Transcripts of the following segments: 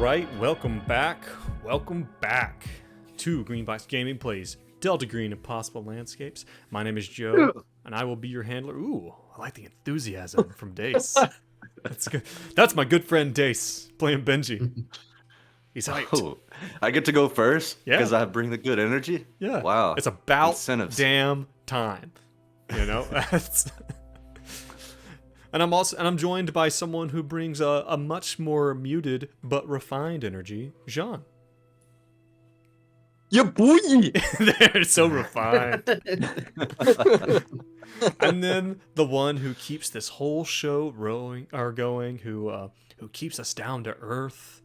right, welcome back to Greenbox Gaming Plays Delta Green Impossible Landscapes. My name is Joe, and I will be your handler. Ooh, I like the enthusiasm from Dace. That's good. That's my good friend Dace playing Benji. He's hyped. Oh, I get to go first because Yeah. I bring the good energy. Yeah. Wow. It's about Incentives. damn time. You know? And I'm joined by someone who brings a much more muted but refined energy, Jean. Yeah, boy! They're so refined. And then the one who keeps this whole show going, who keeps us down to earth.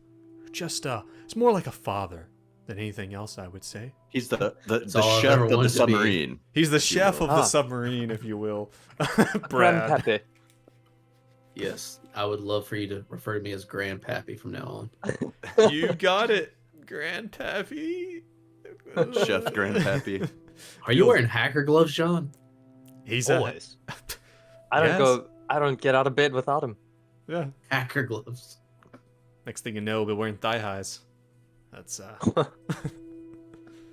Just it's more like a father than anything else, I would say. He's the all I've chef ever of the wanted to be. submarine. He's the chef will. of the submarine, if you will. Brad. Grandpappy. Yes, I would love for you to refer to me as Grandpappy from now on. You got it, Grandpappy. Chef Grandpappy. Are you wearing hacker gloves, John? He's Always. I don't get out of bed without him. Yeah. Hacker gloves. Next thing you know, we'll be wearing thigh highs. That's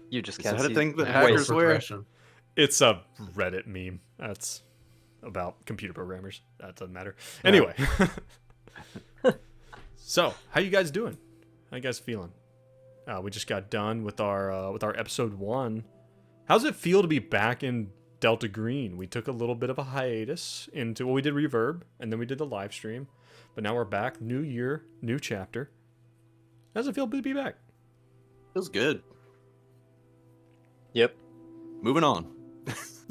You just Is can't that a see. thing that Wait hackers for wear? progression. it's a Reddit meme. That's about computer programmers. That doesn't matter. Anyway. So, how you guys doing? How you guys feeling? We just got done with our episode 1. How's it feel to be back in Delta Green? We took a little bit of a hiatus into we did Reverb and then we did the live stream, but now we're back. New year, new chapter. How's it feel to be back? Feels good. Yep. Moving on.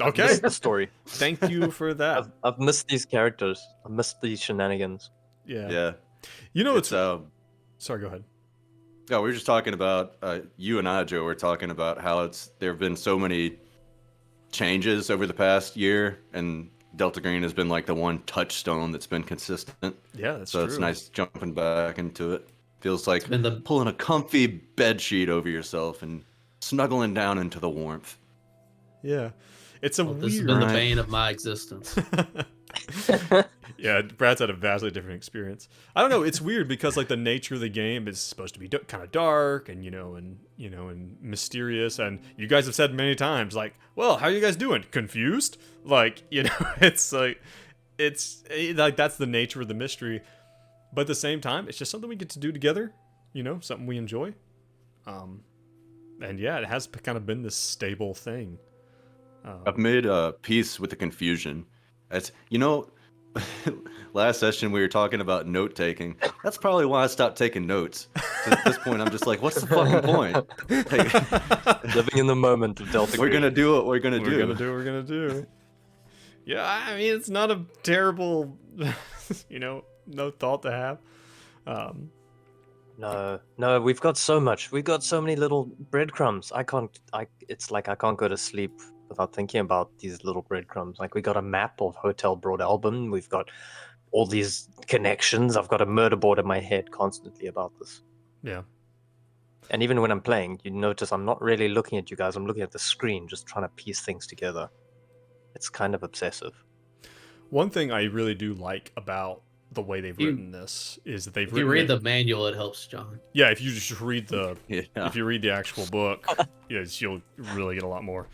Okay. Missed the story. Thank you for that. I've missed these characters. I've missed these shenanigans. Yeah. Yeah. You know, it's Sorry, go ahead. we were just talking about you and I, Joe, were talking about how there have been so many changes over the past year, and Delta Green has been like the one touchstone that's been consistent. Yeah, that's So true. it's nice jumping back into it. Feels like been the- pulling a comfy bed sheet over yourself and snuggling down into the warmth. Yeah. It's a Well, this has weird. been the Right. bane of my existence. Yeah, Brad's had a vastly different experience. I don't know. It's weird because like the nature of the game is supposed to be kind of dark and and mysterious. And you guys have said many times, like, "Well, how are you guys doing? Confused?" Like, it's like that's the nature of the mystery. But at the same time, it's just something we get to do together. Something we enjoy. And yeah, it has kind of been this stable thing. I've made peace with the confusion. Last session we were talking about note taking. That's probably why I stopped taking notes. So at this point, I'm just like, what's the fucking point? Like, Living in the moment of Delta we're Green. gonna do what we're gonna do. We're gonna do. Yeah, I mean, it's not a terrible, no thought to have. No, we've got so much. We've got so many little breadcrumbs. It's like I can't go to sleep without thinking about these little breadcrumbs. Like we got a map of Hotel Broad Album. We've got all these connections. I've got a murder board in my head constantly about this. Yeah. And even when I'm playing, you notice I'm not really looking at you guys. I'm looking at the screen, just trying to piece things together. It's kind of obsessive. One thing I really do like about the way they've written this is that they've If you written read it- the manual, it helps, John. Yeah, if you just read Yeah. if you read the actual book, yes, you'll really get a lot more.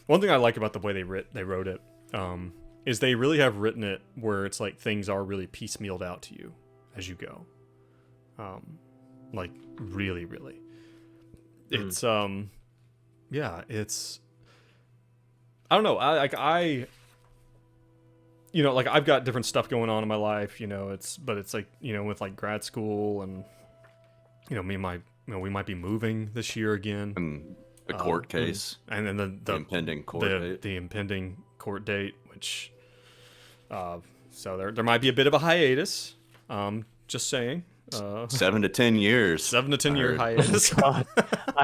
One thing I like about the way they wrote it is they really have written it where it's like things are really piecemealed out to you as you go. Like really, really. It's it's I don't know. I've got different stuff going on in my life, but it's like, with like grad school and me and we might be moving this year again. And the court case. And then the impending court date. The impending court date, which so there might be a bit of a hiatus. Just saying. 7 to 10 years. 7 to 10 year heard. hiatus. God,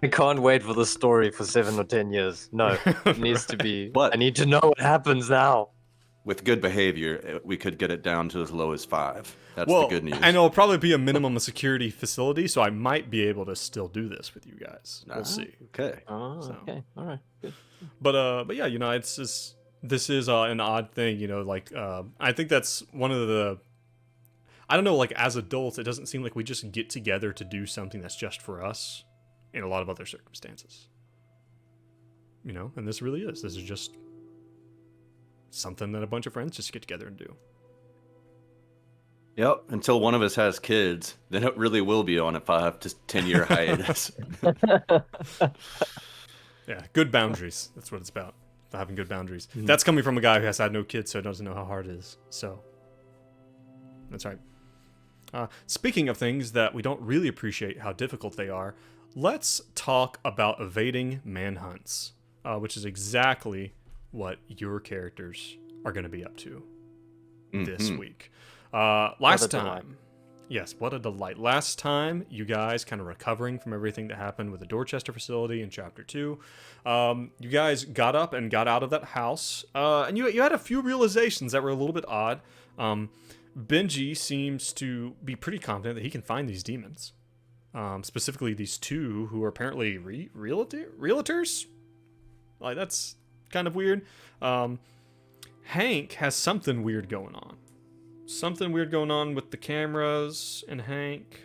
I can't wait for the story for 7 or 10 years. No, it needs to be. But- I need to know what happens now. With good behavior, we could get it down to as low as 5. That's Well, the good news. and it'll probably be a minimum security facility, so I might be able to still do this with you guys. We'll see. Okay. Oh, So. okay, all right, good. But yeah, it's just this is an odd thing, I think that's one of the I don't know, like as adults, it doesn't seem like we just get together to do something that's just for us in a lot of other circumstances. You know, and this really is. This is just something that a bunch of friends just get together and do. Yep. Until one of us has kids, then it really will be on a 5 to 10 year hiatus. Yeah, good boundaries. That's what it's about. Having good boundaries. That's coming from a guy who has had no kids, so doesn't know how hard it is. So, that's right. Speaking of things that we don't really appreciate how difficult they are, let's talk about evading manhunts, which is exactly what your characters are going to be up to this week. Last time, yes, what a delight. Last time, you guys kind of recovering from everything that happened with the Dorchester facility in Chapter 2. You guys got up and got out of that house, and you had a few realizations that were a little bit odd. Benji seems to be pretty confident that he can find these demons, specifically these two who are apparently realtors. Like, that's kind of weird. Hank has something weird going on. Something weird going on with the cameras and Hank.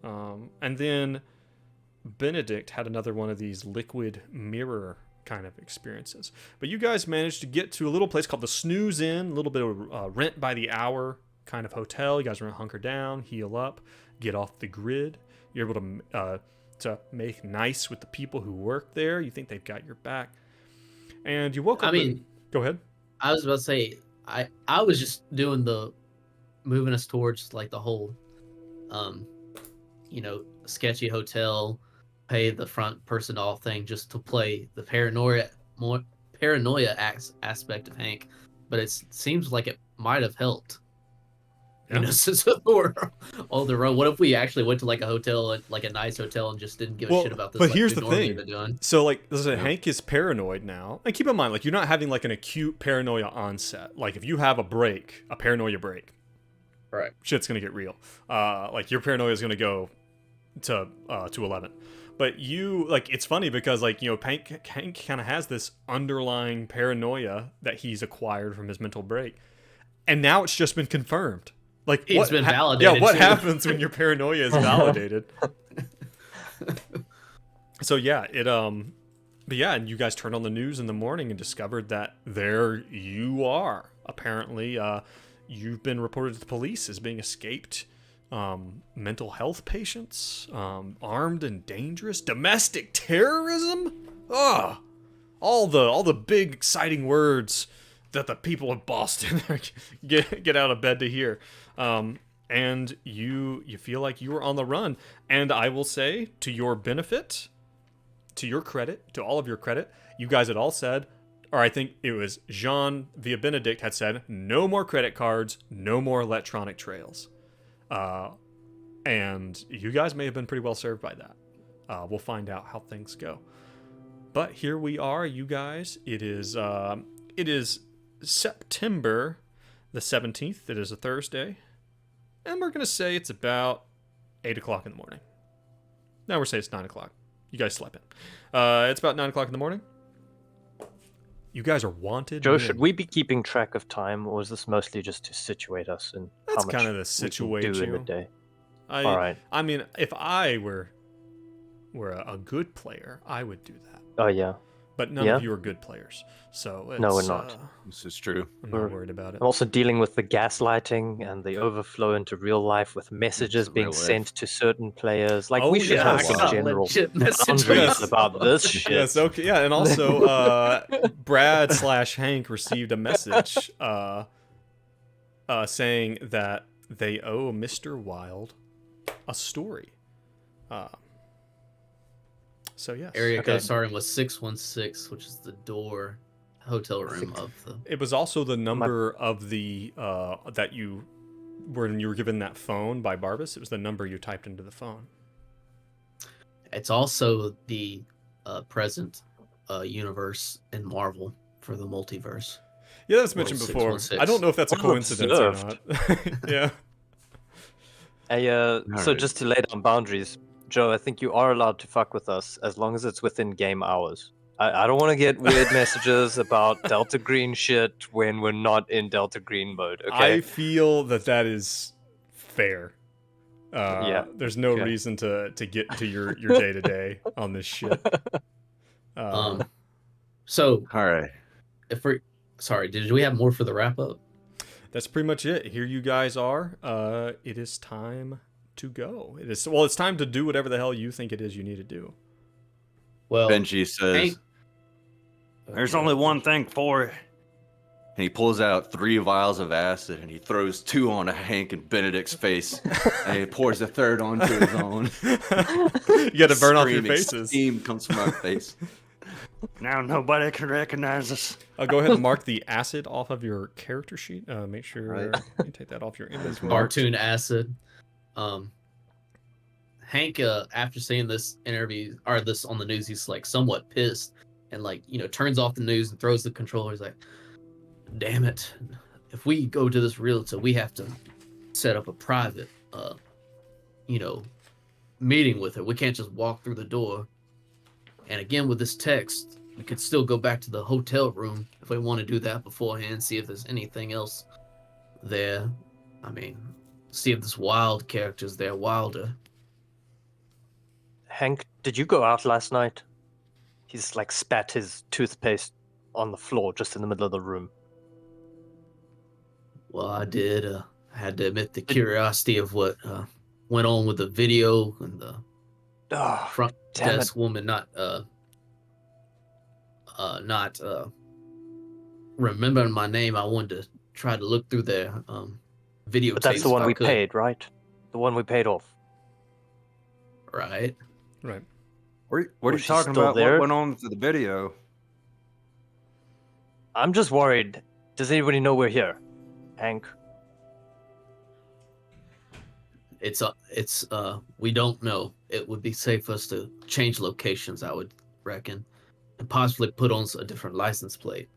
And then Benedict had another one of these liquid mirror kind of experiences. But you guys managed to get to a little place called the Snooze Inn, a little bit of rent by the hour kind of hotel. You guys are going to hunker down, heal up, get off the grid. You're able to make nice with the people who work there. You think they've got your back. And you woke up. Go ahead. I was about to say, I was just doing moving us towards like the whole, sketchy hotel, pay the front person off thing just to play the paranoia aspect of Hank, but it seems like it might have helped. Yeah. Since we're on the road, what if we actually went to like a hotel, like a nice hotel, and just didn't give a shit about this? But like here's we the normally thing. been doing? So, like, Hank is paranoid now. And keep in mind, like, you're not having, like, an acute paranoia onset. Like, if you have a paranoia break, right, shit's going to get real. Like, your paranoia is going to go to 11. But it's funny because, like, Hank kind of has this underlying paranoia that he's acquired from his mental break. And now it's just been confirmed. Like, it's been validated. Yeah, what too. happens when your paranoia is validated? So yeah, and you guys turned on the news in the morning and discovered that there you are. Apparently, you've been reported to the police as being escaped mental health patients, armed and dangerous, domestic terrorism. All the big exciting words that the people of Boston get out of bed to hear. And you feel like you were on the run. And I will say, to your benefit, to your credit, to all of your credit, you guys had all said, or I think it was Jean via Benedict had said, no more credit cards, no more electronic trails. And you guys may have been pretty well served by that. We'll find out how things go. But here we are, you guys. It is September the 17th. It is a Thursday. And we're going to say it's about 8 o'clock in the morning. Now we're saying it's 9 o'clock. You guys slept in. It's about 9 o'clock in the morning. You guys are wanted. Joe, should we be keeping track of time, or is this mostly just to situate us in That's how much kind of the we can situation. do in the day? All right. I mean, if I were a good player, I would do that. Oh, yeah. But none of you are good players. So No, we're not. This is true. I'm not worried about it. I'm also dealing with the gaslighting and the overflow into real life with messages being sent to certain players. Like, we should have some general boundaries about this shit. Yes, okay. Yeah, and also Brad/Hank received a message saying that they owe Mr. Wild a story. So yes. Area code starting with 616, which is the hotel room of the. It was also the number of the that when you were given that phone by Barbas. It was the number you typed into the phone. It's also the present universe in Marvel for the multiverse. Yeah, that's mentioned before. I don't know if that's a coincidence or not. Yeah. So just to lay down boundaries, Joe, I think you are allowed to fuck with us as long as it's within game hours. I don't want to get weird messages about Delta Green shit when we're not in Delta Green mode, okay? I feel that is fair. There's no okay. reason to get into your day to day on this shit. So All right. if we, sorry, did we have more for the wrap up? That's pretty much it. Here you guys are. It is time to go. It's time to do whatever the hell you think it is you need to do. Well, Benji says, Hank- "There's only one thing for it." And he pulls out 3 vials of acid and he throws 2 on Hank and Benedict's face. And he pours a third onto his own. You got to burn off your Screaming faces. Steam comes from my face. Now nobody can recognize us. I'll go ahead and mark the acid off of your character sheet. Make sure Right. you take that off your inventory. Cartoon acid. Hank, after seeing this interview or this on the news, he's like somewhat pissed and like turns off the news and throws the controller. He's like, "Damn it! If we go to this realtor, we have to set up a private, meeting with her. We can't just walk through the door. And again, with this text, we could still go back to the hotel room if we want to do that beforehand. See if there's anything else there. I mean, see if this wild character's there, Wilder." Hank, did you go out last night? He's like spat his toothpaste on the floor just in the middle of the room. Well, I did. I had to admit the curiosity of what went on with the video and the Oh, front damn desk woman not remembering my name. I wanted to try to look through their video. but that's the one we paid, right? The one we paid off. Right. Right. What are Was you she talking still about? there? What went on with the video? I'm just worried. Does anybody know we're here? Hank? It's we don't know. It would be safe for us to change locations, I would reckon, and possibly put on a different license plate.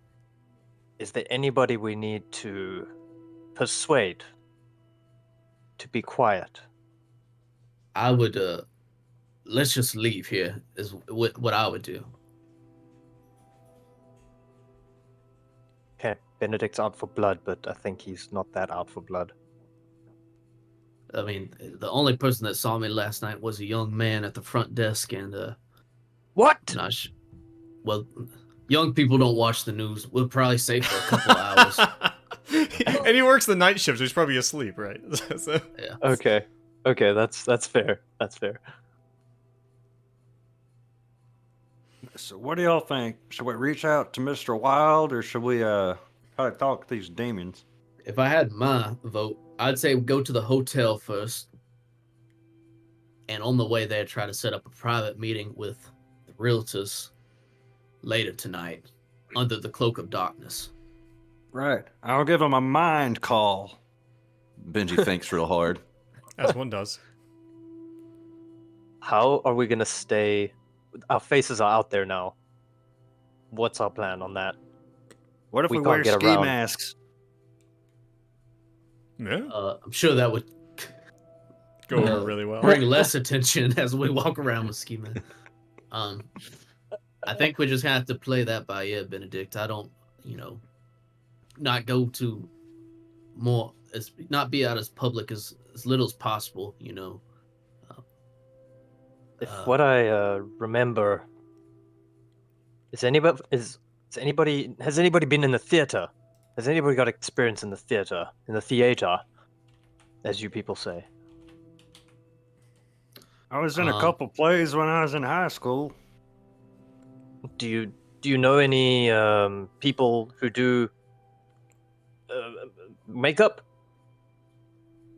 Is there anybody we need to persuade to be quiet? I would let's just leave here is what I would do. Okay, Benedict's out for blood, but I think he's not that out for blood. I mean, the only person that saw me last night was a young man at the front desk, and What? well, young people don't watch the news. We'll probably stay for a couple hours. And he works the night shift, so he's probably asleep, right? So- Yeah. Okay, that's fair. That's fair. So what do y'all think? Should we reach out to Mr. Wild or should we try to talk to these demons? If I had my vote, I'd say go to the hotel first, and on the way there, try to set up a private meeting with the realtors later tonight, under the cloak of darkness. Right. I'll give him a mind call. Benji thinks real hard. As one does. How are we gonna stay? Our faces are out there now. What's our plan on that? What if We we, can't wear get ski around. masks? Yeah. I'm sure that would Go over really well. bring less attention as we walk around with ski men. I think we just have to play that by ear, Benedict. I don't, not go to more, not be out as public as little as possible, If what I remember has anybody been in the theater? Has anybody got experience in the theater? As you people say. I was in a couple plays when I was in high school. Do you know any people who do makeup?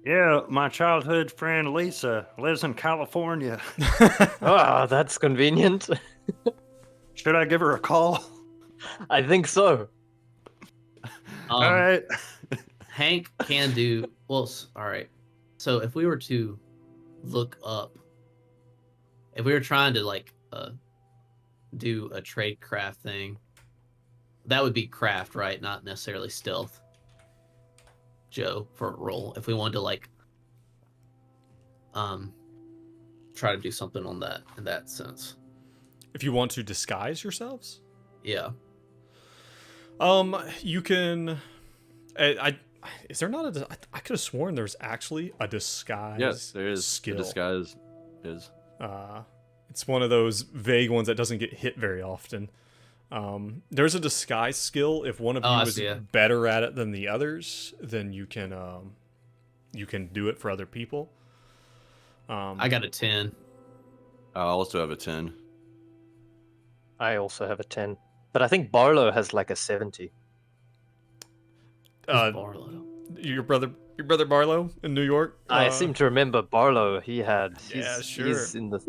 Yeah, my childhood friend Lisa lives in California. Ah, that's convenient. Should I give her a call? I think so. All right. Hank can do well. All right. So if we were to look up, if we were trying to do a trade craft thing, that would be craft, right? Not necessarily stealth. Joe, for a roll. If we wanted to try to do something on that in that sense. If you want to disguise yourselves, Yeah. you can. Is there not a? I could have sworn there's actually a disguise. Yes, there is. Skill. The disguise is. It's one of those vague ones that doesn't get hit very often. There's a disguise skill. If one of you is better at it than the others, then you can do it for other people. I got a 10. I also have a 10. I also have a 10. But I think Barlow has like a 70. Barlow. Your brother Barlow in New York. I seem to remember Barlow. Yeah, sure. He's in the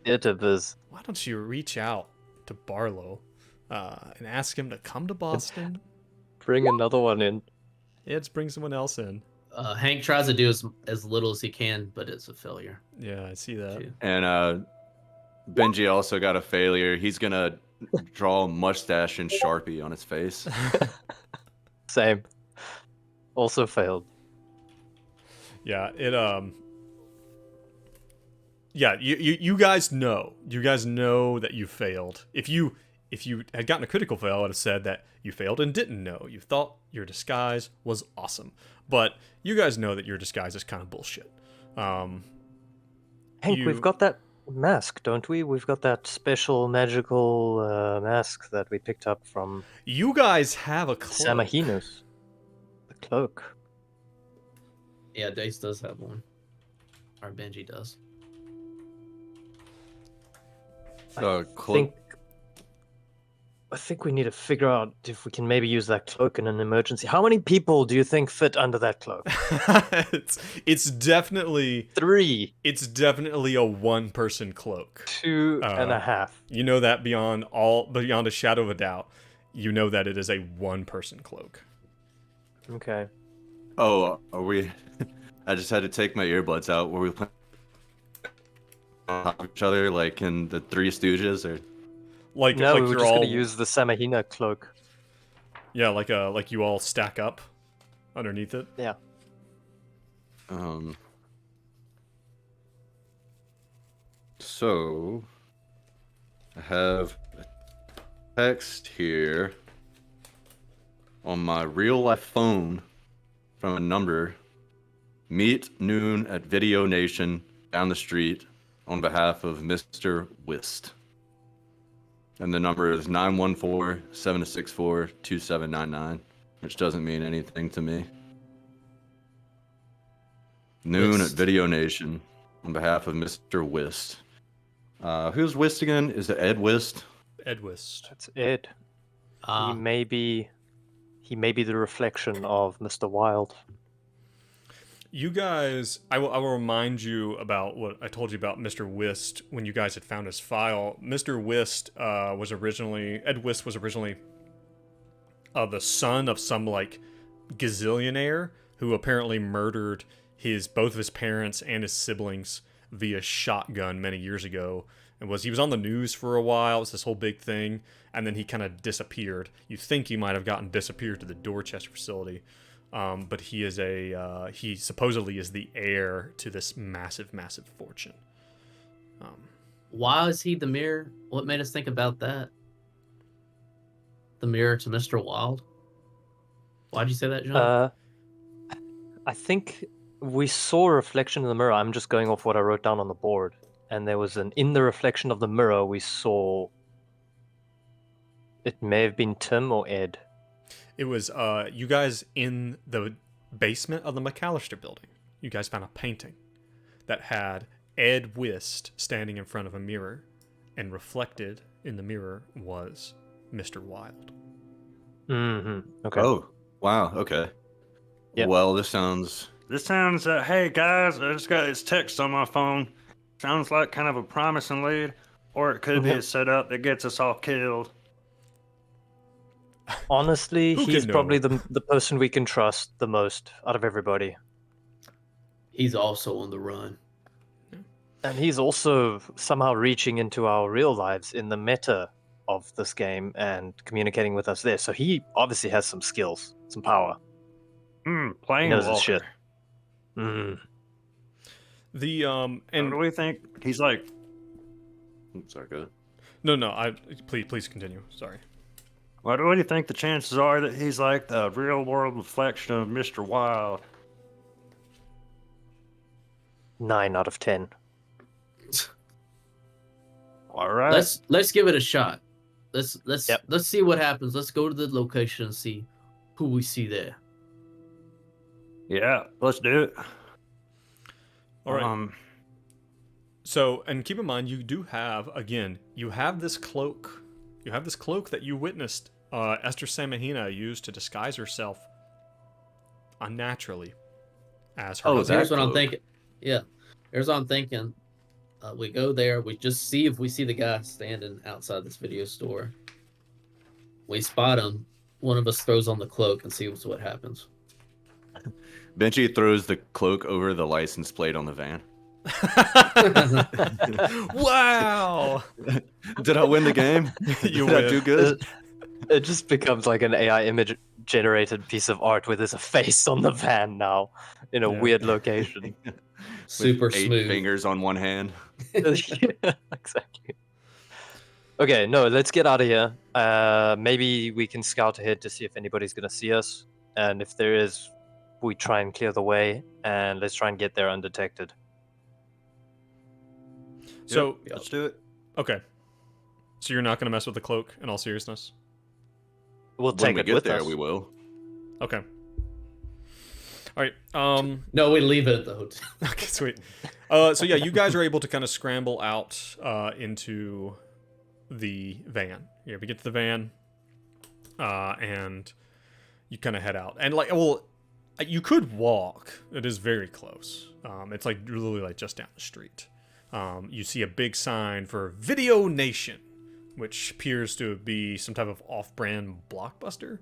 theater biz. Why don't you reach out to Barlow and ask him to come to Boston? Bring another one in. Yeah, just bring someone else in. Hank tries to do as little as he can, but it's a failure. Yeah, I see that. And Benji also got a failure. He's gonna draw a mustache and Sharpie on his face. Same. Also failed. Yeah, yeah, you guys know. You guys know that you failed. If you had gotten a critical fail, I would have said that you failed and didn't know. You thought your disguise was awesome. But you guys know that your disguise is kind of bullshit. Hank, we've got that mask, don't we? We've got that special magical mask that we picked up from... You guys have a cloak. Samahinos. The cloak. Yeah, Dace does have one. Or Benji does. I think we need to figure out if we can maybe use that cloak in an emergency. How many people do you think fit under that cloak? it's definitely 3. It's definitely a 1-person cloak. 2.5. You know that beyond a shadow of a doubt. You know that it is a 1-person cloak. Okay. Oh, are we? I just had to take my earbuds out. Were we playing on top of each other like in the Three Stooges, or? No, we were just gonna use the Samahina cloak. Yeah, like you all stack up underneath it. Yeah. So I have a text here on my real life phone from a number. Meet noon at Video Nation down the street on behalf of Mr. Wist. And the number is 914-764-2799, which doesn't mean anything to me. Noon at Video Nation on behalf of Mr. Wist. Who's Wist again? Is it Ed Wist? Ed Wist. That's Ed. He may be the reflection of Mr. Wild. You guys, I will remind you about what I told you about Mr. Wist when you guys had found his file. Mr. Wist Ed Wist was originally the son of some like gazillionaire who apparently murdered both of his parents and his siblings via shotgun many years ago. And he was on the news for a while. It was this whole big thing, and then he kind of disappeared. You think he might have gotten disappeared to the Dorchester facility. But he supposedly is the heir to this massive, massive fortune. Why is he the mirror? What made us think about that? The mirror to Mr. Wild? Why'd you say that, John? I think we saw a reflection in the mirror. I'm just going off what I wrote down on the board. And there was in the reflection of the mirror, we saw... It may have been Tim or Ed. It was you guys in the basement of the McAllister building. You guys found a painting that had Ed Wist standing in front of a mirror, and reflected in the mirror was Mr. Wild. Mm-hmm. Okay. Oh, wow. Okay. Yep. Well, this sounds. Hey guys, I just got this text on my phone. Sounds like kind of a promising lead, or it could be a setup that gets us all killed. Honestly, Who he's can probably know? the person we can trust the most out of everybody. He's also on the run. And he's also somehow reaching into our real lives in the meta of this game and communicating with us there. So he obviously has some skills, some power. He Plane knows his walker. shit. Mm. The What and do we think? He's like, Sorry, go ahead. no, please continue. Sorry. What do you think the chances are that he's like the real world reflection of Mr. Wild? 9 out of 10. All right. Let's give it a shot. Let's Yep. let's see what happens. Let's go to the location and see who we see there. Yeah, let's do it. All right. So, and keep in mind, you do have, again, you have this cloak. You have this cloak that you witnessed Esther Samahina use to disguise herself unnaturally as her husband. Here's what I'm thinking. Yeah, here's what I'm thinking. We go there. We just see if we see the guy standing outside this video store. We spot him. One of us throws on the cloak and sees what happens. Benchy throws the cloak over the license plate on the van. Wow! Did I win the game? You Did I win. do good? It just becomes like an AI image generated piece of art where there's a face on the van now in a Yeah. weird location. Super With 8 smooth. fingers on one hand. Yeah, exactly. Okay, no, let's get out of here. Maybe we can scout ahead to see if anybody's gonna see us, and if there is, we try and clear the way, and let's try and get there undetected. So, Let's do it. okay. So you're not going to mess with the cloak in all seriousness? We'll When take we it get with there, us. we will. Okay. All right. No, we leave it at the hotel. Okay, sweet. So yeah, you guys are able to kind of scramble out into the van. Yeah, we get to the van, and you kind of head out. And like, well, you could walk. It is very close. It's like literally like just down the street. You see a big sign for Video Nation, which appears to be some type of off-brand Blockbuster.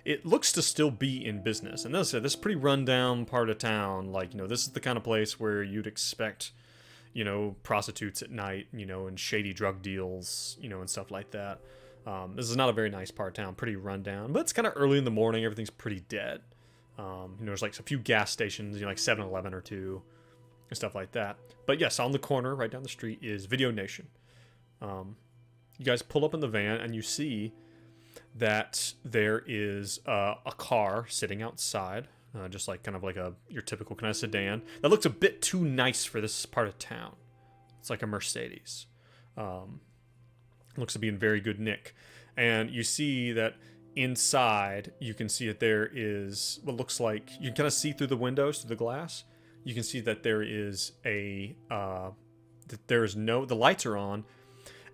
It looks to still be in business. And this is a pretty rundown part of town. Like, you know, this is the kind of place where you'd expect, you know, prostitutes at night, you know, and shady drug deals, you know, and stuff like that. This is not a very nice part of town, pretty rundown. But it's kind of early in the morning. Everything's pretty dead. You know, there's like a few gas stations, you know, like 7-Eleven or two, and stuff like that. But yes, on the corner, right down the street, is Video Nation. You guys pull up in the van, and you see that there is a car sitting outside, just like kind of like your typical kind of sedan that looks a bit too nice for this part of town. It's like a Mercedes. Looks to be in very good nick. And you see that inside, you can see that there is what looks like, you can kind of see through the windows, through the glass. You can see that there is the lights are on,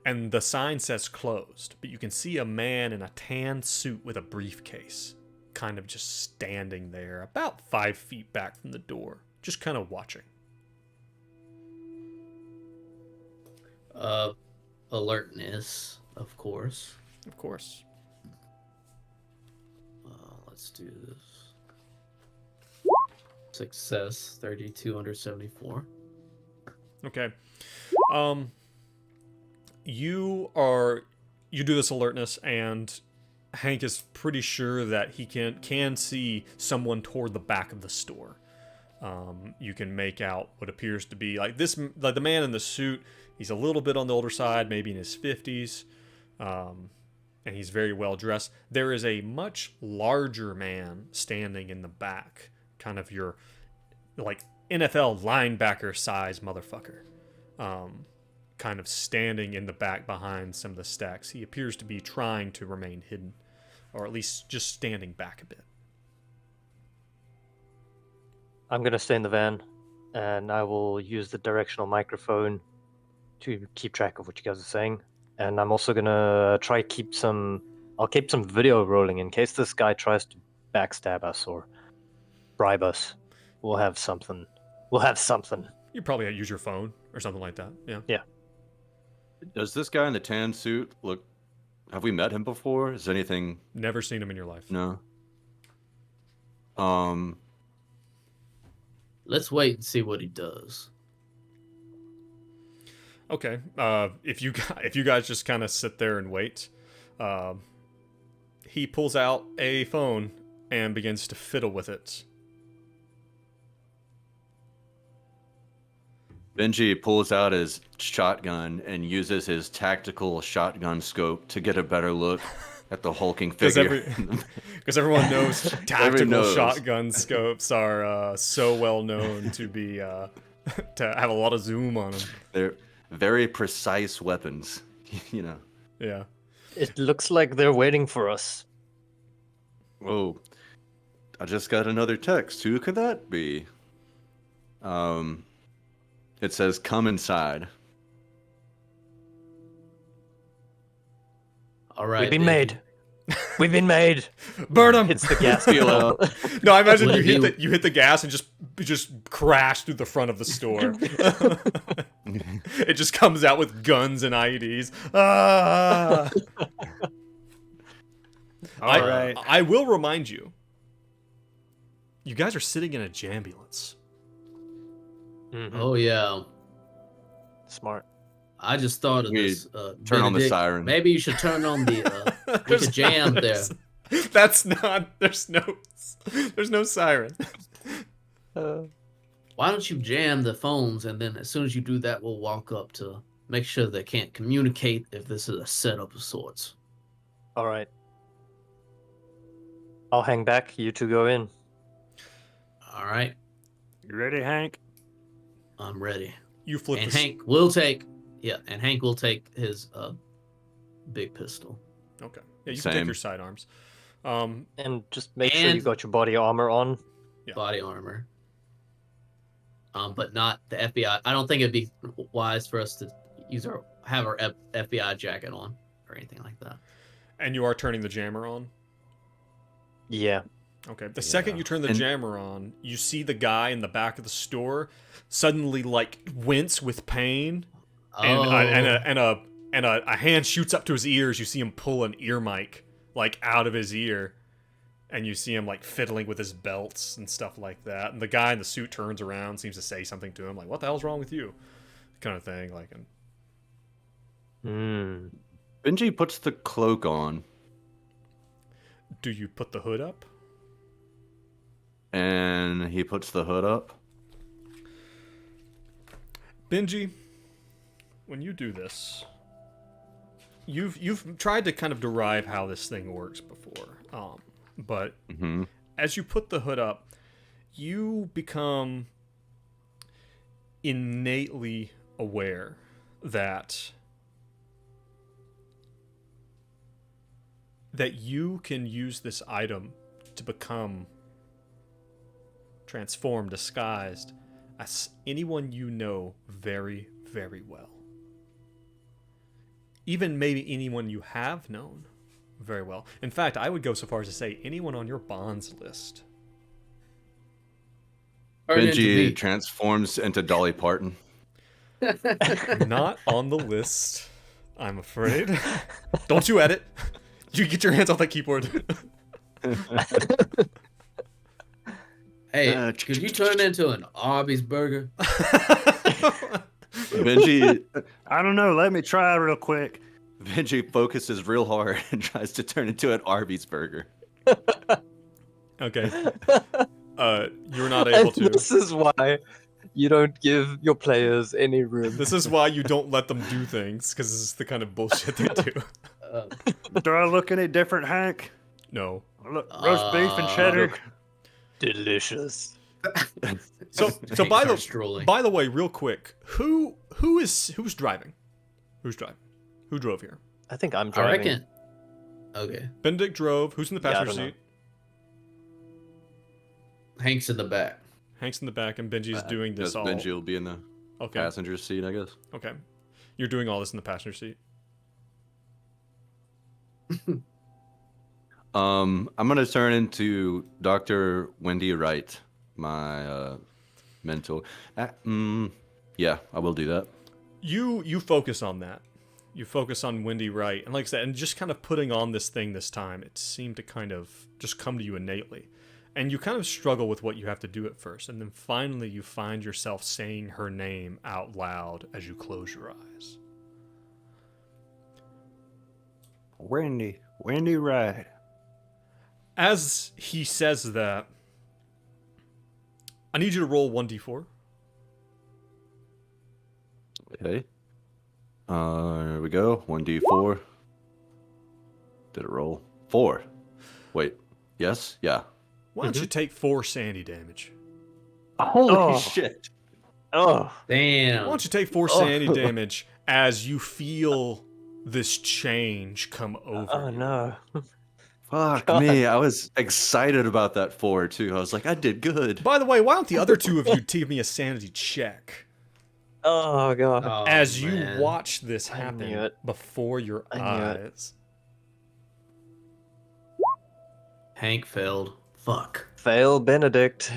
and the sign says closed, but you can see a man in a tan suit with a briefcase kind of just standing there about 5 feet back from the door, just kind of watching. Alertness, of course. Of course. Let's do this. Success, 32 under 74. Okay. You do this alertness, and Hank is pretty sure that he can see someone toward the back of the store. You can make out what appears to be like the man in the suit. He's a little bit on the older side, maybe in his 50s, and he's very well dressed. There is a much larger man standing in the back, kind of your like NFL linebacker size motherfucker. Kind of standing in the back behind some of the stacks. He appears to be trying to remain hidden, or at least just standing back a bit. I'm gonna stay in the van, and I will use the directional microphone to keep track of what you guys are saying. And I'm also gonna try keep some. I'll keep some video rolling in case this guy tries to backstab us or bribe us. We'll have something. You probably use your phone or something like that. Yeah. Yeah. Does this guy in the tan suit look... Have we met him before? Is anything... Never seen him in your life. No. Let's wait and see what he does. Okay. If you guys just kind of sit there and wait, he pulls out a phone and begins to fiddle with it. Benji pulls out his shotgun and uses his tactical shotgun scope to get a better look at the hulking figure. Because everyone knows tactical Everyone knows. shotgun scopes are so well known to be to have a lot of zoom on them. They're very precise weapons, you know. Yeah. It looks like they're waiting for us. Whoa. I just got another text. Who could that be? It says, "Come inside." All right. We've been Benji. made. We've been made. Burn them. Hits the gas. Feel out. No, I imagine Would you it hit the gas and just crash through the front of the store. It just comes out with guns and IEDs. Ah! All right. I will remind you. You guys are sitting in a jambulance. Mhm. Oh yeah. Smart. I just thought of We this. turn on the Benedict, siren. Maybe you should turn on the. We should jam there. That's not. There's no siren. Why don't you jam the phones, and then as soon as you do that, we'll walk up to make sure they can't communicate if this is a setup of sorts. All right. I'll hang back. You two go in. All right, You ready, Hank? I'm ready. You flip And the Hank will take. Yeah, and Hank will take his big pistol. Okay. Yeah, you can take Same. your sidearms. And just make sure you And- got your body armor on. Yeah. Body armor. But not the FBI. I don't think it'd be wise for us to have our FBI jacket on or anything like that. And you are turning the jammer on. Yeah. Okay. The second you turn the And- jammer on, you see the guy in the back of the store suddenly like wince with pain, and a hand shoots up to his ears. You see him pull an ear mic like out of his ear, and you see him like fiddling with his belts and stuff like that. And the guy in the suit turns around, seems to say something to him, like "What the hell's wrong with you?" kind of thing. Like, and Hmm. Benji puts the cloak on, do you put the hood up? and he puts the hood up. Benji, when you do this, you've tried to kind of derive how this thing works before, but Hmm. as you put the hood up, you become innately aware that you can use this item to become transformed, disguised as anyone you know very, very well. Even maybe anyone you have known very well. In fact, I would go so far as to say anyone on your bonds list. Turn into Benji me. transforms into Dolly Parton. Not on the list, I'm afraid. Don't you edit. You get your hands off that keyboard. Hey, could you turn into an Arby's burger? Benji I don't know. Let me try real quick. focuses real hard and tries to turn into an Arby's burger. Okay. You're not able And to. this is why you don't give your players any room. This is why you don't let them do things, because this is the kind of bullshit they do. Do I look any different, Hank? No. Look, roast beef and cheddar. Delicious. So Hank by starts drooling. the way, real quick, who's driving? Who's driving? Who drove here? I think I'm I driving. reckon. Okay, Benedict drove. Who's in the Yeah, I passenger don't know. seat? Hank's in the back. Hank's in the back, and Benji's doing this Yes, all. Benji will be in the Okay. passenger seat, I guess. Okay. You're doing all this in the passenger seat. I'm gonna turn into Dr. Wendy Wright, my mentor. Yeah, I will do that. You focus on that. You focus on Wendy Wright, and like I said, and just kind of putting on this thing this time, it seemed to kind of just come to you innately. And you kind of struggle with what you have to do at first, and then finally you find yourself saying her name out loud as you close your eyes. Wendy Wright. As he says that, I need you to roll 1d4. Okay. Here we go. 1d4. Did it roll? 4. Wait. Yes? Yeah. Why don't you take 4 sanity damage? Holy Oh. shit. Oh, Damn. Why don't you take 4 sanity damage as you feel this change come over oh you? no. Fuck God. me. I was excited about that 4 too. I was like, I did good. By the way, why don't the other 2 of you give me a sanity check Oh god. Oh, as man. you watch this I knew happen it. before your I knew it. eyes? Hank failed. Fuck. Fail Benedict.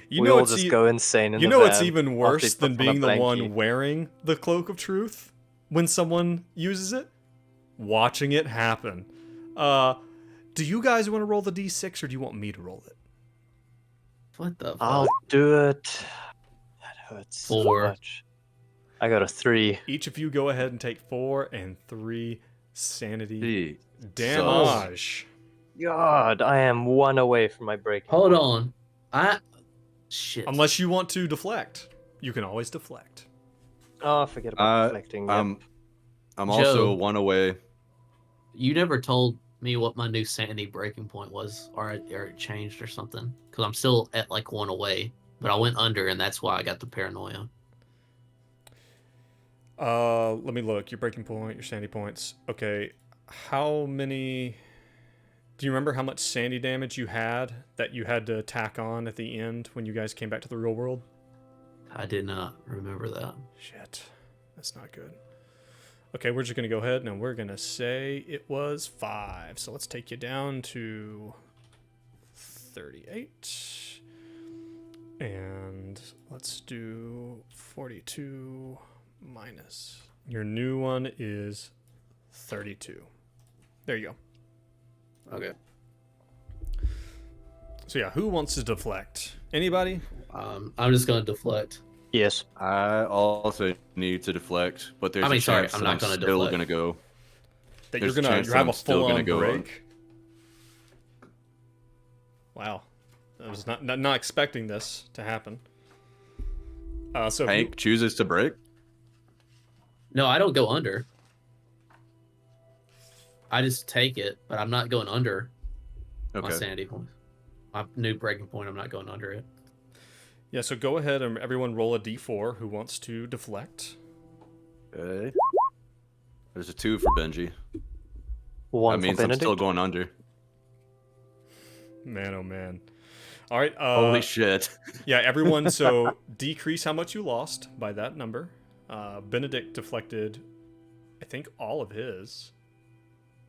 You We know all it's just go insane in you the know it's van even after worse he than puts on a being the one blankie. wearing the cloak of truth when someone uses it. Watching it happen. Do you guys want to roll the d6 or do you want me to roll it? What the fuck? I'll do it. That hurts so 4. much. I got a 3. Each of you go ahead and take 4 and 3 sanity Gee. damage. God, I am 1 away from my break. Hold on. Shit. Unless you want to deflect. You can always deflect. Oh, forget about deflecting. Yep. I'm Joe. also 1 away. You never told me what my new sanity breaking point was, or it changed or something. Because I'm still at like 1 away, but I went under, and that's why I got the paranoia. Let me look. Your breaking point, your sanity points. Okay. How many... Do you remember how much sanity damage you had that you had to tack on at the end when you guys came back to the real world? I did not remember that. Shit. That's not good. Okay, we're just going to go ahead and we're going to say it was 5. So let's take you down to 38. And let's do 42 minus. Your new one is 32. There you go. Okay. So yeah, who wants to deflect? Anybody? I'm just gonna deflect. Yes. I also need to deflect, but there's I mean, a sorry, chance I'm that not I'm gonna still deflect. gonna go. That There's you're a gonna chance you that have I'm a still full gonna on go on. break. Wow, I was not expecting this to happen. So Hank chooses to break. No, I don't go under. I just take it, but I'm not going under my Okay. sanity point. My new breaking point, I'm not going under it. yeah, so go ahead and everyone roll a d4 who wants to deflect. Okay. There's a 2 for Benji. 1 That for means I'm Benedict. still going under. Man, oh man. All right. Holy shit. Yeah, everyone. So decrease how much you lost by that number. Benedict deflected, I think, all of his.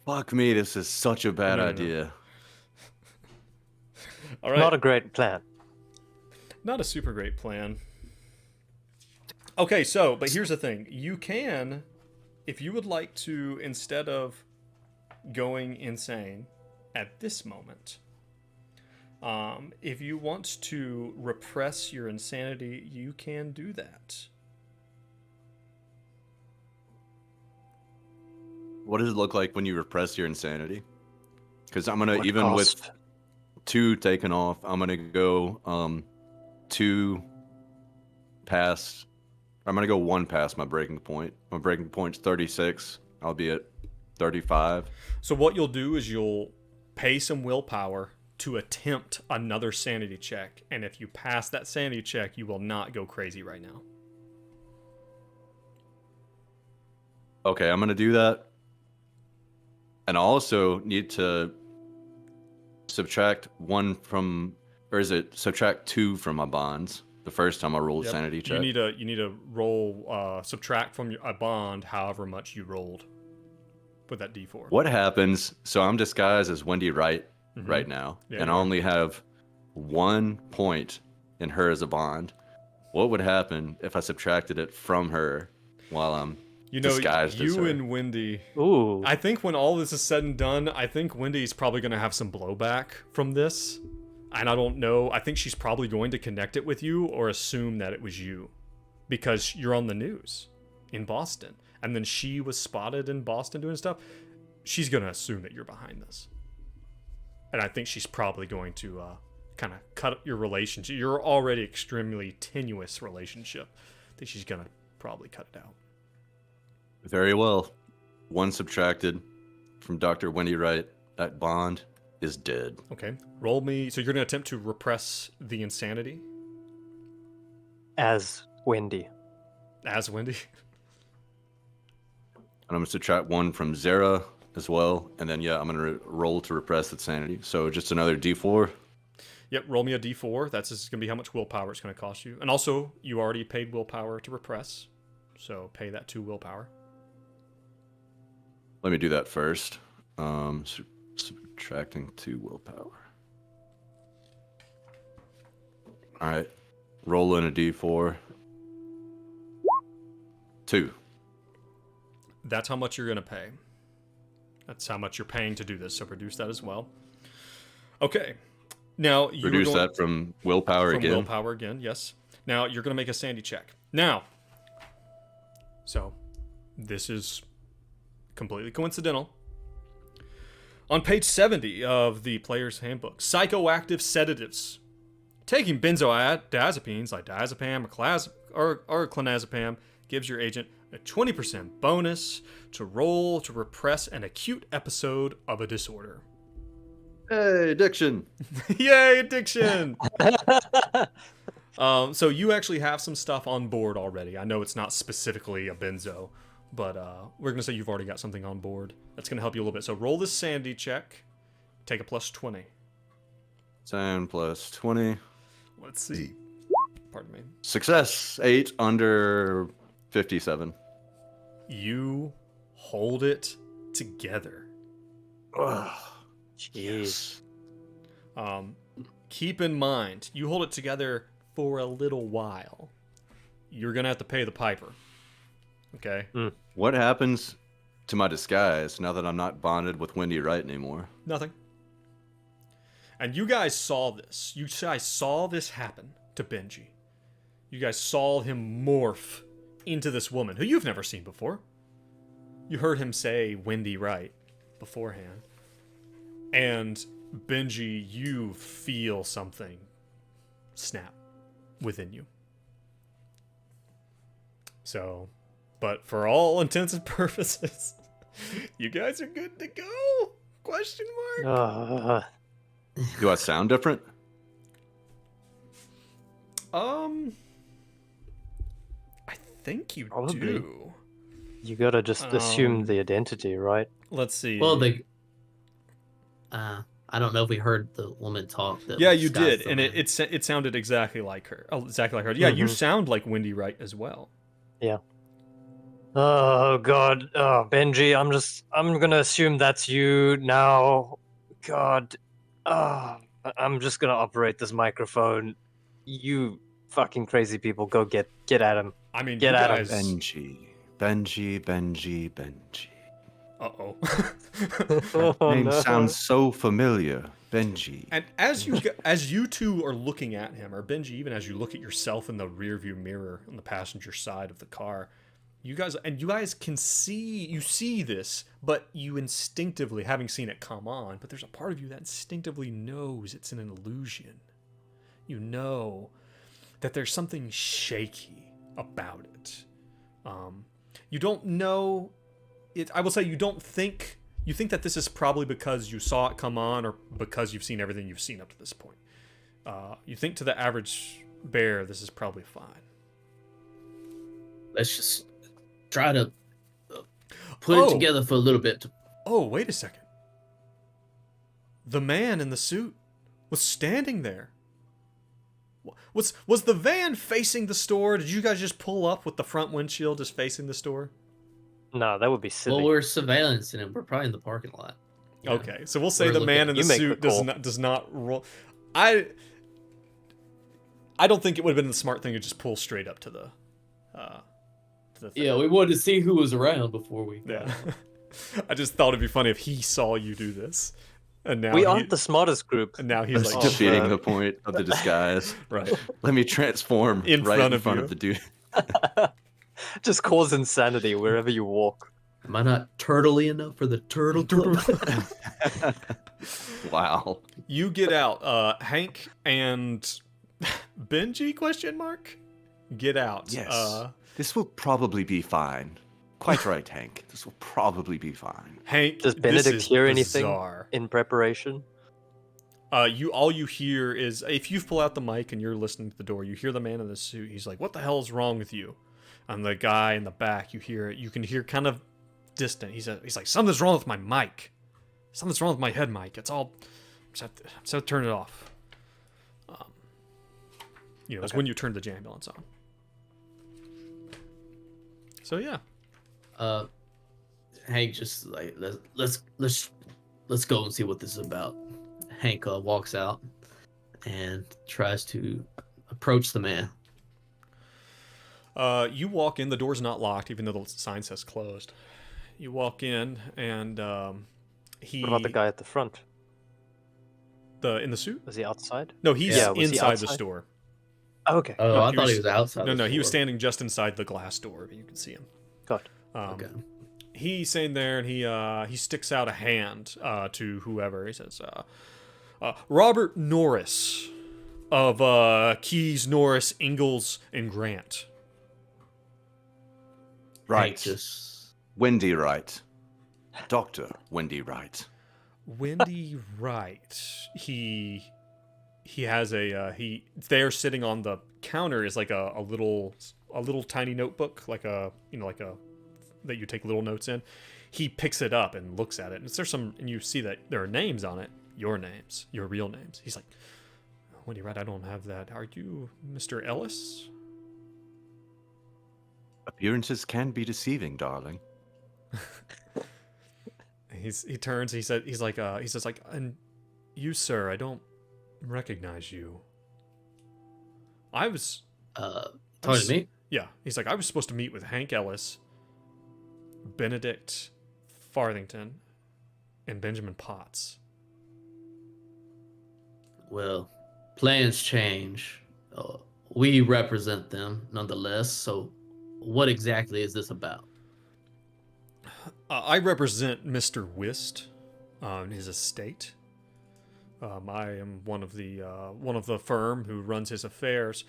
Fuck me, this is such a bad No. idea. All right. Not a great plan. Not a super great plan. Okay, so, but here's the thing. You can, if you would like to, instead of going insane at this moment, if you want to repress your insanity, you can do that. What does it look like when you repress your insanity? Because I'm gonna, What even cost? with 2 taken off, I'm gonna go 2 past. I'm gonna go 1 past my breaking point. My breaking point's 36. I'll be at 35. So what you'll do is you'll pay some willpower to attempt another sanity check, and if you pass that sanity check, you will not go crazy right now. Okay, I'm gonna do that. And I also need to subtract 1 from, or is it subtract 2 from my bonds? The first time I rolled Yep. sanity check. You need to roll subtract from a bond however much you rolled with that d4. What happens? So I'm disguised as Wendy Wright Mhm. right now, Yeah, and you I are. only have 1 point in her as a bond. What would happen if I subtracted it from her while I'm You know, disguised as you her? and Wendy. Ooh. I think when all this is said and done, I think Wendy's probably going to have some blowback from this. And I don't know. I think she's probably going to connect it with you or assume that it was you. Because you're on the news in Boston. And then she was spotted in Boston doing stuff. She's going to assume that you're behind this. And I think she's probably going to kind of cut your relationship. Your already extremely tenuous relationship. I think she's going to probably cut it out. Very well. 1 subtracted from Dr. Wendy Wright. That bond is dead. Okay. Roll me. So you're going to attempt to repress the insanity As Wendy. as Wendy. And I'm going to subtract 1 from Zara as well. And then, yeah, I'm going to roll to repress its sanity. So just another D4. Yep. Roll me a d4. That's just going to be how much willpower it's going to cost you. And also, you already paid willpower to repress. So pay that 2 willpower. Let me do that first. Subtracting 2 willpower. All right. Roll in a D4. 2. That's how much you're going to pay. That's how much you're paying to do this. So reduce that as well. Okay. Now you Reduce that from willpower from again. willpower again. Yes. Now you're going to make a sanity check. Now. So this is completely coincidental. On page 70 of the player's handbook, psychoactive sedatives. Taking benzodiazepines like diazepam or clonazepam gives your agent a 20% bonus to roll to repress an acute episode of a disorder. Hey, addiction. Yay, addiction! So you actually have some stuff on board already. I know it's not specifically a benzo, but we're going to say you've already got something on board. That's going to help you a little bit. So roll this sanity check. Take a plus 20. 10 plus 20. Let's see. Pardon me. Success. 8 under 57. You hold it together. Jeez. Keep in mind, you hold it together for a little while. You're going to have to pay the piper. Okay? What happens to my disguise now that I'm not bonded with Wendy Wright anymore? Nothing. And you guys saw this. You guys saw this happen to Benji. You guys saw him morph into this woman who you've never seen before. You heard him say Wendy Wright beforehand. And Benji, you feel something snap within you. So, but for all intents and purposes, you guys are good to go? Question mark? Do I sound different? I think you Probably. do. You gotta just assume the identity, right? Let's see. Well, I don't know if we heard the woman talk. That Yeah, was you disguised did, and the man. it sounded exactly like her. Oh, exactly like her. Yeah, you sound like Wendy Wright as well. Yeah. Oh God. Oh, Benji, I'm gonna assume that's you now. God. I'm just gonna operate this microphone. You fucking crazy people, go get at him. I mean, Get you at him. guys. Benji. Uh-oh. Name sounds so familiar. Benji. And as you two are looking at him, or Benji, even as you look at yourself in the rearview mirror on the passenger side of the car, you guys can see this, but you instinctively, having seen it come on, but there's a part of you that instinctively knows it's an illusion. You know that there's something shaky about it. You don't know it. I will say you think that this is probably because you saw it come on, or because you've seen everything you've seen up to this point. You think to the average bear, this is probably fine. Let's just try to put it together for a little bit. Oh, wait a second. The man in the suit was standing there. Was the van facing the store? Did you guys just pull up with the front windshield just facing the store? No, that would be silly. Well, we're surveillancing him. We're probably in the parking lot. Yeah. Okay, so we'll say We're the man in looking- the you make suit the call. does not roll. I don't think it would have been the smart thing to just pull straight up to the thing. Yeah, we wanted to see who was around before we. Yeah. I just thought it'd be funny if he saw you do this, and now we aren't the smartest group. and now he's That's like defeating man. the point of the disguise. right. Let me transform In right front in of front you. of the dude. Just cause insanity wherever you walk. Am I not turtley enough for the turtle club? Wow. You get out, Hank and Benji? Question mark. get out. Yes. This will probably be fine. Quite right, Hank. This will probably be fine. Hank, Does this Benedict is hear bizarre. anything in preparation? All you hear is, if you pull out the mic and you're listening to the door, you hear the man in the suit. He's like, "What the hell is wrong with you?" And the guy in the back, you can hear kind of distant. He's like, "Something's wrong with my mic. Something's wrong with my head mic. It's all, I just have to turn it off." It's when you turn the ambulance on. So yeah. Hank just like let's go and see what this is about. Hank walks out and tries to approach the man. You walk in. The door's not locked, even though the sign says closed. You walk in, and he. What about the guy at the front? In the suit? Was he outside? No, he's Yeah, was he inside the outside? store. Oh, okay. Oh, No, I he thought was- he was outside. No, the he was store. standing just inside the glass door. You can see him. Got. Okay. He's saying there, and he sticks out a hand to whoever. He says, "Robert Norris of Keys, Norris, Ingalls, and Grant." Right. Hank just Wendy Wright. Dr. Wendy Wright. Wendy Wright. He has they're sitting on the counter is like a little tiny notebook, like a that you take little notes in. He picks it up and looks at it, and you see that there are names on it, your names, your real names. He's like, "Wendy Wright, I don't have that. Are you Mr. Ellis?" Appearances can be deceiving, darling. He turns. He says like, "And you, sir, I don't recognize you. I was." talking to me. Yeah, he's like, "I was supposed to meet with Hank Ellis, Benedict Farthington, and Benjamin Potts." Well, plans change. We represent them nonetheless. So, what exactly is this about? I represent Mr. Whist on his estate. I am one of the firm who runs his affairs.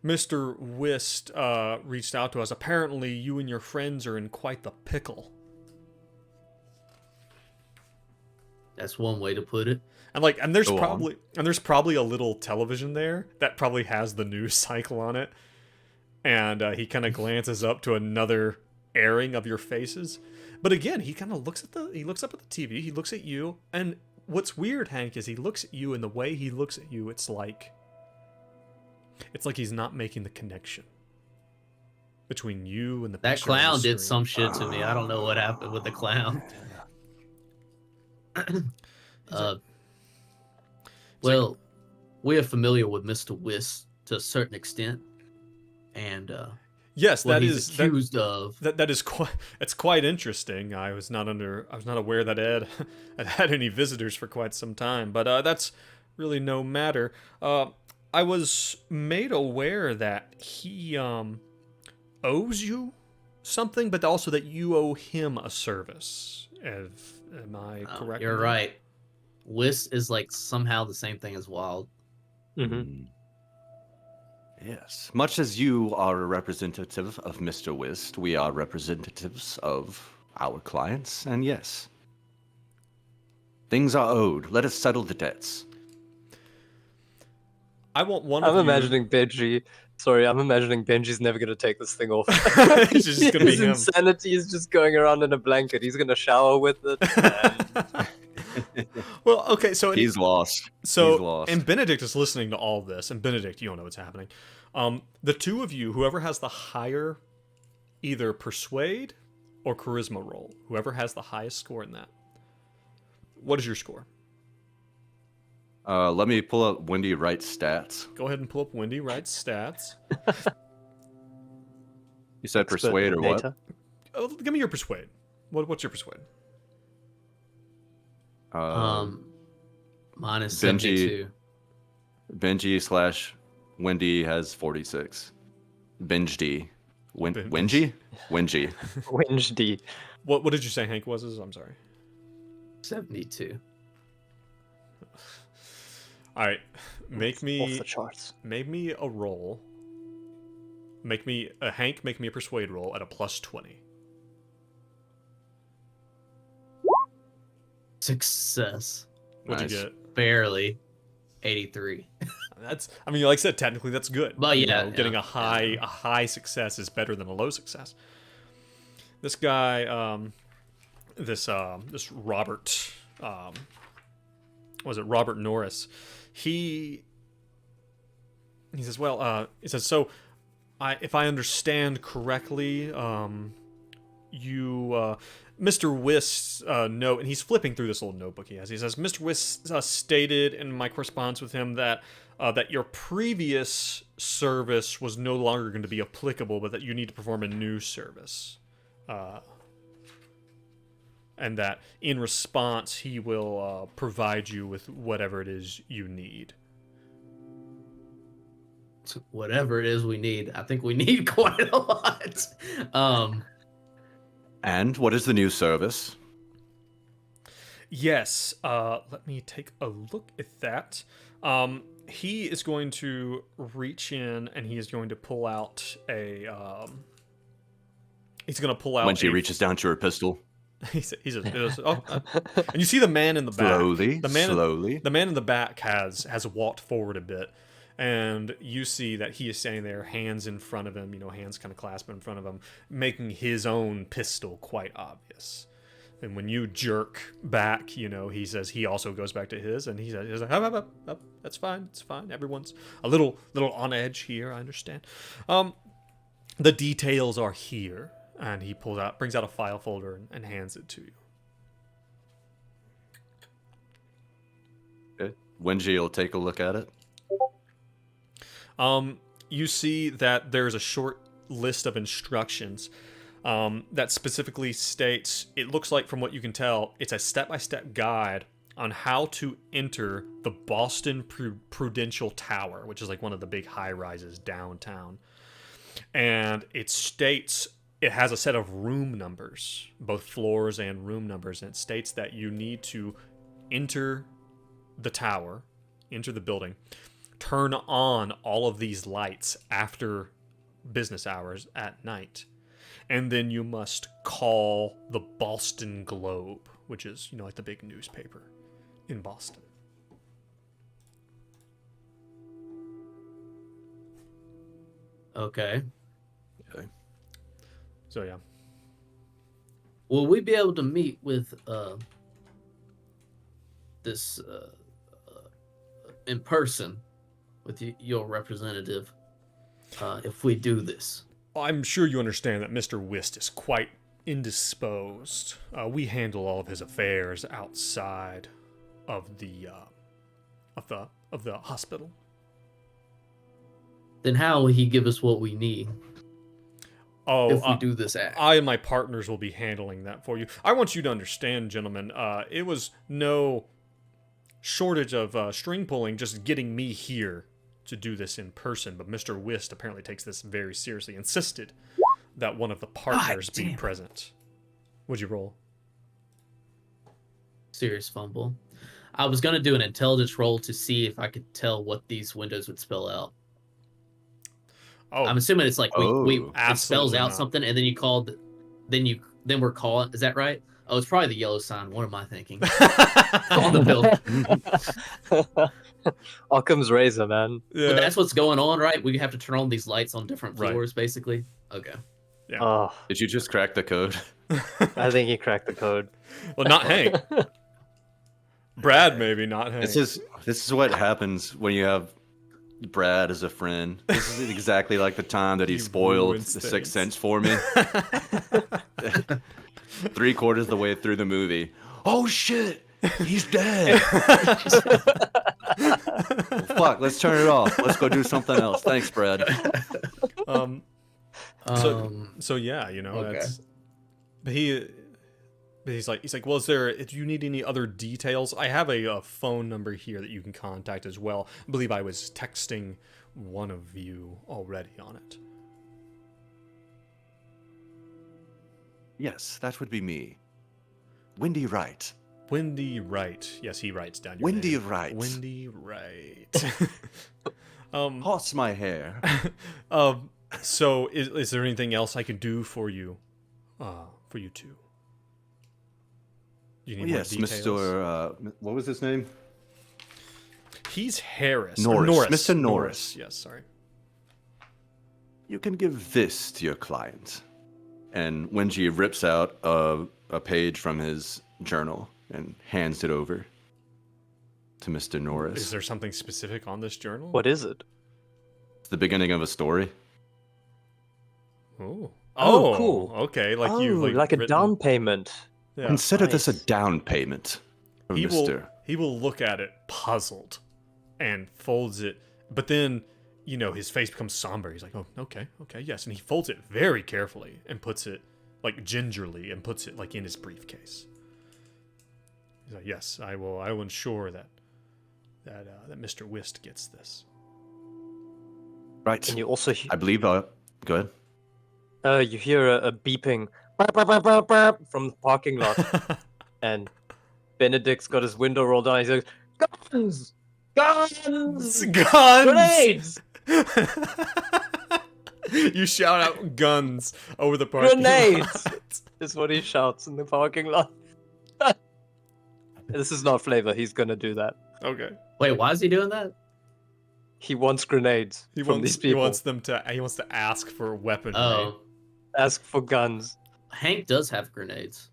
Mr. Whist reached out to us. Apparently, you and your friends are in quite the pickle. That's one way to put it. And there's Go on. probably a little television there that probably has the news cycle on it. And he kind of glances up to another airing of your faces. But again, he kind of looks up at the TV. He looks at you, and what's weird, Hank, is he looks at you, and the way he looks at you, it's like he's not making the connection between you and the That picture on the clown did screen. some shit to me. I don't know what happened with the clown. Well, we are familiar with Mr. Whist to a certain extent, and Yes, what that he's is accused of. that is quite. It's quite interesting. I was not aware that Ed had any visitors for quite some time, but that's really no matter. I was made aware that he owes you something, but also that you owe him a service. Am I correct? You're in that? right. Whist is like somehow the same thing as Wild. Mm-hmm. Yes. Much as you are a representative of Mr. Whist, we are representatives of our clients, and yes. Things are owed. Let us settle the debts. I want one I'm of you. imagining Benji. Sorry, I'm imagining Benji's never gonna take this thing off. It's just gonna be His him. insanity is just going around in a blanket. He's gonna shower with it. And Well, okay, so He's lost. So, He's lost. and Benedict is listening to all this, and Benedict, you don't know what's happening. The two of you, whoever has the higher, either persuade or charisma roll, whoever has the highest score in that. What is your score? Let me pull up Wendy Wright's stats. Go ahead and pull up Wendy Wright's stats. You said expert persuade or what? data. Oh, give me your persuade. What's your persuade? Mine is Benji. 72. Benji / Wendy has 46. Benj D. Ben- Wenji? Wenji. Winge D. What did you say Hank was? I'm sorry. 72. All right, make Off me the charts. a roll. Hank, make me a persuade roll at a +20. Success. What'd Nice. you get? Barely. 83. That's, I mean, like I said, technically that's good. But You yeah, know, getting yeah, a high success is better than a low success. This guy, this Robert, was it Robert Norris? He says, well, he says, so, if I understand correctly, you, Mr. Wist's note, and he's flipping through this little notebook he has. He says, Mr. Wist stated in my correspondence with him that that your previous service was no longer going to be applicable, but that you need to perform a new service. And that in response, he will provide you with whatever it is you need. Whatever it is we need. I think we need quite a lot. And what is the new service? Yes, let me take a look at that. He is going to reach in and he is going to pull out a. He's going to pull out. When she reaches down to her pistol. he says, oh, and you see the man in the back. Slowly, the man slowly. The man in the back has walked forward a bit, and you see that he is standing there, hands in front of him. You know, hands kind of clasped in front of him, making his own pistol quite obvious. And when you jerk back, you know, he says he also goes back to his, and he's like, up, that's fine, it's fine. Everyone's a little on edge here, I understand. The details are here, and he brings out a file folder and hands it to you. Okay. Wenji will take a look at it. You see that there's a short list of instructions that specifically states, it looks like from what you can tell, it's a step-by-step guide on how to enter the Boston Prudential Tower, which is like one of the big high-rises downtown. And it states, it has a set of room numbers, both floors and room numbers, and it states that you need to enter the tower, enter the building, turn on all of these lights after business hours at night. And then you must call the Boston Globe, which is, you know, like the big newspaper in Boston. Okay. Okay. So, yeah. Will we be able to meet with this in person with your representative if we do this? I'm sure you understand that Mr. Wist is quite indisposed. We handle all of his affairs outside of the hospital. Then how will he give us what we need Oh, if we do this act? I and my partners will be handling that for you. I want you to understand, gentlemen, it was no shortage of string pulling just getting me here to do this in person, but Mr. Wist apparently takes this very seriously, insisted that one of the partners be present. Would you roll? Serious fumble. I was going to do an intelligence roll to see if I could tell what these windows would spell out. Oh, I'm assuming it's like it spells absolutely out not. something, and then you called, then we're calling. Is that right? Oh, it's probably the yellow sign. What am I thinking? On the building. Occam's razor, man. Yeah. But that's what's going on, right? We have to turn on these lights on different Right. floors, basically. Okay. Yeah. Oh, Did you just crack the code? I think he cracked the code. Well, not Hank. Brad, maybe, not Hank. This is what happens when you have Brad as a friend. This is exactly like the time that he You spoiled ruined The things. Sixth Sense for me. 3/4 of the way through the movie. Oh shit! He's dead. Well, fuck, let's turn it off. Let's go do something else. Thanks, Brad. So yeah, you know, Okay. that's. But he's like, well, do you need any other details? I have a phone number here that you can contact as well. I believe I was texting one of you already on it. Yes, that would be me. Wendy Wright. Wendy Wright. Yes, he writes down your Wendy name. Wright. Wendy Wright. Toss my hair. So, is there anything else I can do for you? For you two? You need more Yes, details? Mr. What was his name? He's Harris. Norris. Mr. Mr. Norris. Yes, sorry. You can give this to your client. And Wenji rips out a page from his journal and hands it over to Mr. Norris. Is there something specific on this journal? What is it? It's the beginning of a story. Oh. Oh, cool. Okay, like Oh, you've like a written- down payment. Yeah. Consider this a nice. down payment from He Mr. will look at it puzzled and folds it, but then his face becomes somber. He's like, oh, okay, yes, and he folds it very carefully and puts it like gingerly and puts it like in his briefcase. He's like, yes, I will ensure that Mr. Whist gets this. Right. And you also I believe. Go ahead. you hear a beeping "Burp, burp, burp, burp, burp," from the parking lot, and Benedict's got his window rolled down. He's like, "Guns, guns, Guns! grenades, You shout out guns over the parking grenades!" lot. is what he shouts in the parking lot. This is not Flavor. He's gonna do that. Okay. Wait, why is he doing that? He wants grenades from these people. He wants to ask for weaponry. Oh, Ask for guns. Hank does have grenades.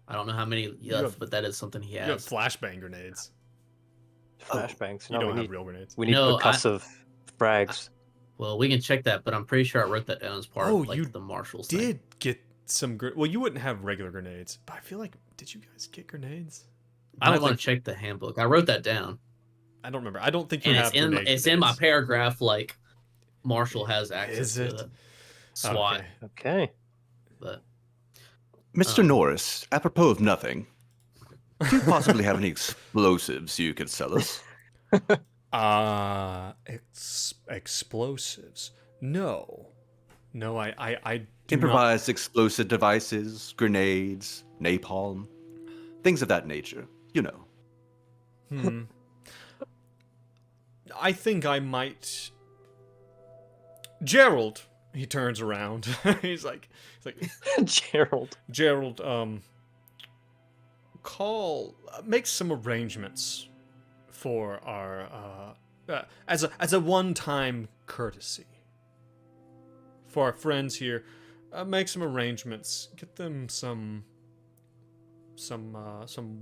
I don't know how many left, have- but that is something he You have has. flashbang grenades. Flashbangs. You No, don't we have need, real grenades. we need No, percussive frags. Well, we can check that, but I'm pretty sure I wrote that down as part Oh, of like you the marshals thing. Did get some well, you wouldn't have regular grenades, but I feel like did you guys get grenades? I don't want to think- check the handbook. I wrote that down, I don't remember. I don't think you and have it's in my paragraph. Like Marshall has access Is to it? the SWAT, Okay. Okay. but Mr. Norris, apropos of nothing, do you possibly have any explosives you could sell us? Explosives. No, I do Improvised explosive devices, grenades, napalm, things of that nature. You know. not. I think I might. Gerald. He turns around. he's like, Gerald. Gerald, Karl, make some arrangements for our as a one-time courtesy for our friends here. Make some arrangements. Get them some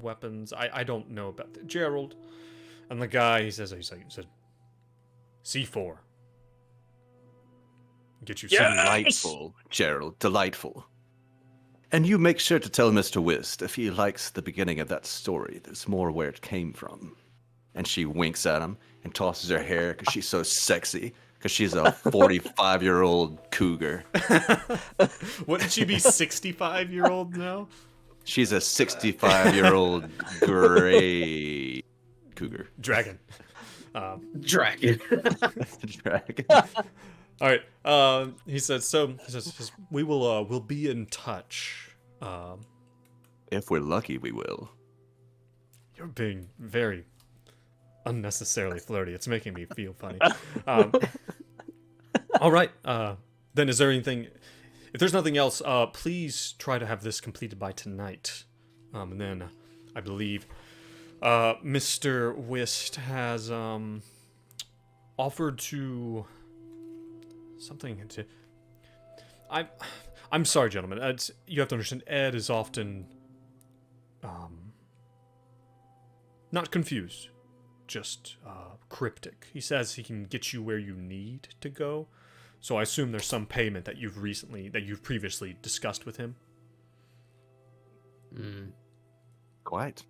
weapons. I don't know about that. Gerald, and the guy he said C4. Get you some Delightful, Gerald, delightful. And you make sure to tell Mr. Whist if he likes the beginning of that story, there's more where it came from. And she winks at him and tosses her hair because she's so sexy, because she's a 45-year-old cougar. Wouldn't she be 65-year-old now? She's a 65-year-old gray cougar. Dragon. Dragon. Dragon. All right. He says we will we'll be in touch. If we're lucky, we will. You're being very unnecessarily flirty. It's making me feel funny. All right. Then is there anything? If there's nothing else, please try to have this completed by tonight. And then I believe Mr. Whist has offered to something to. I'm sorry, gentlemen. You have to understand. Ed is often not confused, just cryptic. He says he can get you where you need to go. So I assume there's some payment that you've previously discussed with him. Quite.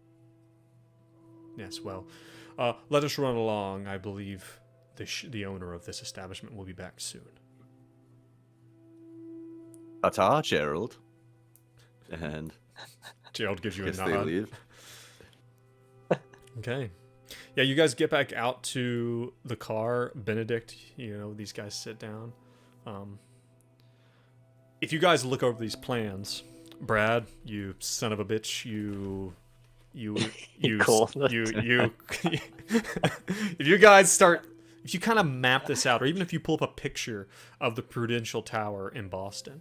Yes, well, let us run along. I believe the owner of this establishment will be back soon. Ta-ta, Gerald. And Gerald gives you a guess they nod. leave. Okay. Yeah, you guys get back out to the car. Benedict, these guys sit down. If you guys look over these plans, Brad, you son of a bitch, you Cool. if you guys start if you kind of map this out, or even if you pull up a picture of the Prudential Tower in Boston,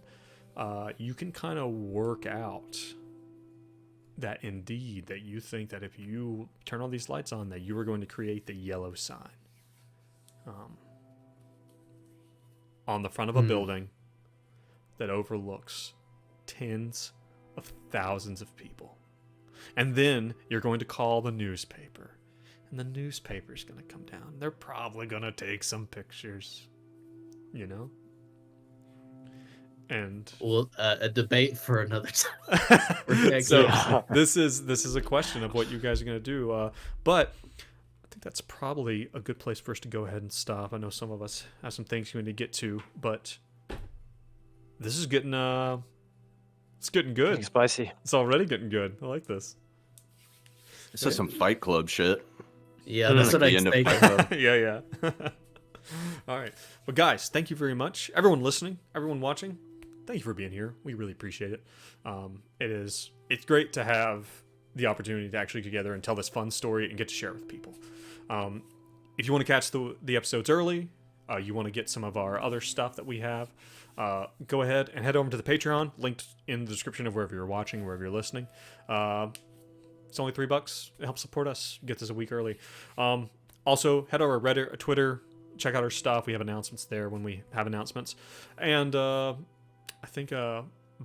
you can kind of work out that indeed that you think that if you turn all these lights on, that you are going to create the yellow sign on the front of a building that overlooks tens of thousands of people. And then you're going to call the newspaper. And the newspaper's going to come down. They're probably going to take some pictures, you know? And Well, a debate for another time. so this is a question of what you guys are going to do. But I think that's probably a good place for us to go ahead and stop. I know some of us have some things we need to get to, but this is getting it's getting good. Getting spicy. It's already getting good. I like this. This is some Fight Club shit. Yeah, that's what I the end of think. Fight Club. Yeah. All right. But guys, thank you very much. Everyone listening, everyone watching, thank you for being here. We really appreciate it. It's great to have the opportunity to actually get together and tell this fun story and get to share it with people. If you want to catch the episodes early, you want to get some of our other stuff that we have, go ahead and head over to the Patreon, linked in the description of wherever you're watching, wherever you're listening. It's only $3. It helps support us. Get this a week early. Also, head over to Reddit or Twitter. Check out our stuff. We have announcements there when we have announcements. And I think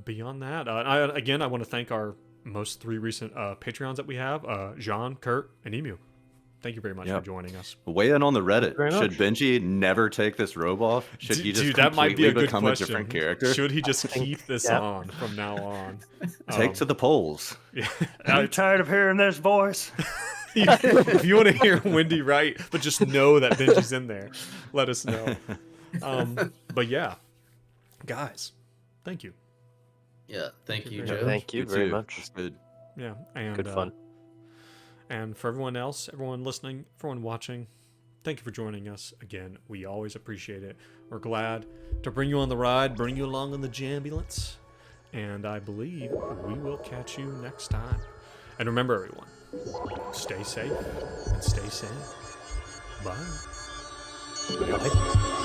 beyond that, I want to thank our most 3 recent Patreons that we have, Jean, Kurt, and Emu. Thank you very much for joining us. Weigh in on the Reddit. Very Should much. Benji never take this robe off? Should he just Dude, that might be a good become question. a different character? Should he just keep this Yeah. on from now on? Take to the polls. Yeah. I'm tired of hearing this voice. If you want to hear Wendy Wright, but just know that Benji's in there, let us know. But yeah, guys, thank you. Yeah, thank you, Yeah, Joe. Thank you Good very too. much. It's good. Yeah, and Good fun. And for everyone else, everyone listening, everyone watching, thank you for joining us again. We always appreciate it. We're glad to bring you on the ride, bring you along on the Jambulance, and I believe we will catch you next time. And remember, everyone, stay safe and stay sane. Bye. Bye.